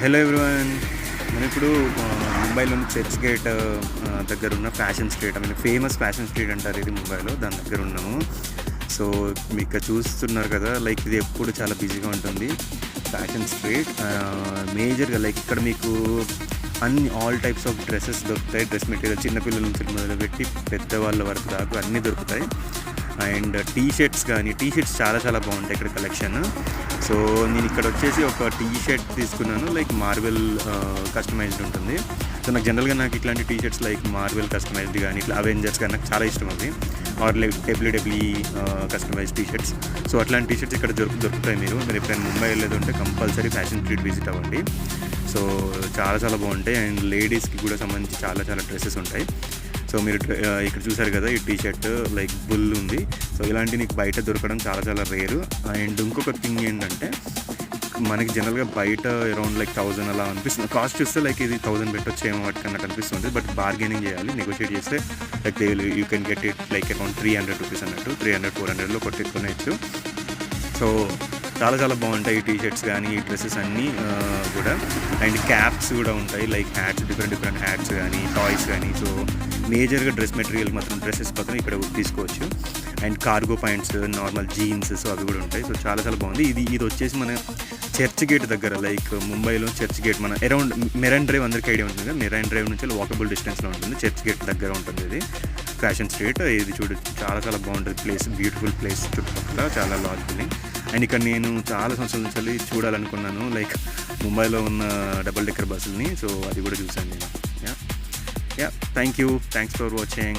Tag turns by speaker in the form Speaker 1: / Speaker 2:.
Speaker 1: Hello everyone. మనం ఇప్పుడు ముంబైలోని చర్చ్ గేట్ దగ్గర ఉన్న fashion street, famous fashion street అంటారు ఇది ముంబైలో, దాని దగ్గర ఉన్నాము. సో మీకు ఇక్కడ చూస్తున్నారు కదా, లైక్ ఇది ఎప్పుడు చాలా బిజీగా ఉంటుంది ఫ్యాషన్ స్ట్రీట్. మేజర్గా లైక్ ఇక్కడ మీకు ఆల్ టైప్స్ ఆఫ్ డ్రెస్సెస్ దొరుకుతాయి. డ్రెస్ మెటీరియల్ చిన్నపిల్లల నుంచి మొదలుపెట్టి పెద్దవాళ్ళ వరకు దాకా అన్నీ దొరుకుతాయి. అండ్ టీ షర్ట్స్ చాలా చాలా బాగుంటాయి ఇక్కడ కలెక్షన్. సో నేను ఇక్కడ వచ్చేసి ఒక టీ షర్ట్ తీసుకున్నాను, లైక్ మార్వెల్ కస్టమైజ్డ్ ఉంటుంది. సో నాకు జనరల్గా ఇట్లాంటి T shirts like Marvel customised కానీ ఇట్లా అవెంజర్స్ కానీ నాకు చాలా ఇష్టం అవి, or like WWE customised T shirts. So అట్లాంటి టీ షర్ట్స్ ఇక్కడ దొరుకుతాయి. మీరు ఎప్పుడైనా ముంబై వెళ్ళేది ఉంటే కంపల్సరీ ఫ్యాషన్ స్ట్రీట్ విజిట్ అవ్వండి. సో చాలా చాలా బాగుంటాయి. అండ్ లేడీస్కి కూడా సంబంధించి చాలా చాలా డ్రెస్సెస్ ఉంటాయి. సో మీరు ఇక్కడ చూసారు కదా, ఈ టీ షర్ట్ లైక్ బుల్ ఉంది. సో ఇలాంటి నీకు బయట దొరకడం చాలా చాలా రేరు. అండ్ ఇంకొక థింగ్ ఏంటంటే, మనకి జనరల్గా బయట అరౌండ్ లైక్ 1000 అలా అనిపిస్తుంది. కాస్ట్ చూస్తే లైక్ ఇది 1000 పెట్టొచ్చేమో వాటికన్నట్టు అనిపిస్తుంది. బట్ బార్గెనింగ్ చేయాలి, నెగోషియేట్ చేస్తే like you can get it like around 300 rupees అన్నట్టు, 300-400లో కొట్టుకునేచ్చు. సో చాలా చాలా బాగుంటాయి ఈ టీ షర్ట్స్ కానీ ఈ డ్రెస్సెస్ అన్నీ కూడా. అండ్ క్యాప్స్ కూడా ఉంటాయి, లైక్ హ్యాట్స్, డిఫరెంట్ హ్యాట్స్ కానీ టాయ్స్ కానీ. సో మేజర్గా డ్రెస్ మెటీరియల్ మాత్రం డ్రెస్సెస్ మాత్రం ఇక్కడ తీసుకోవచ్చు. And cargo pants, normal jeans, so అవి కూడా ఉంటాయి. సో చాలా చాలా బాగుంది. ఇది వచ్చేసి మన చర్చ్ గేట్ దగ్గర, లైక్ ముంబైలో చర్చ్ గేట్ మన అరౌండ్ మెరైన్ డ్రైవ్ అందరికీ ఐడియా ఉంటుంది కదా, మెరైన్ డ్రైవ్ నుంచి వాకబుల్ డిస్టెన్స్లో ఉంటుంది. చర్చ్ గేట్ దగ్గర ఉంటుంది ఇది ఫ్యాషన్ స్ట్రీట్. ఇది చూడు చాలా చాలా బాగుంటుంది ప్లేస్, బ్యూటిఫుల్ ప్లేస్, చుట్టుపక్కల చాలా లార్జ్ బిల్డింగ్. అండ్ ఇక్కడ నేను చాలా సంవత్సరాల నుంచి చూడాలనుకున్నాను లైక్ ముంబైలో ఉన్న డబుల్ డెక్కర్ బస్సులని. సో అది కూడా చూశాను నేను. Thanks for watching.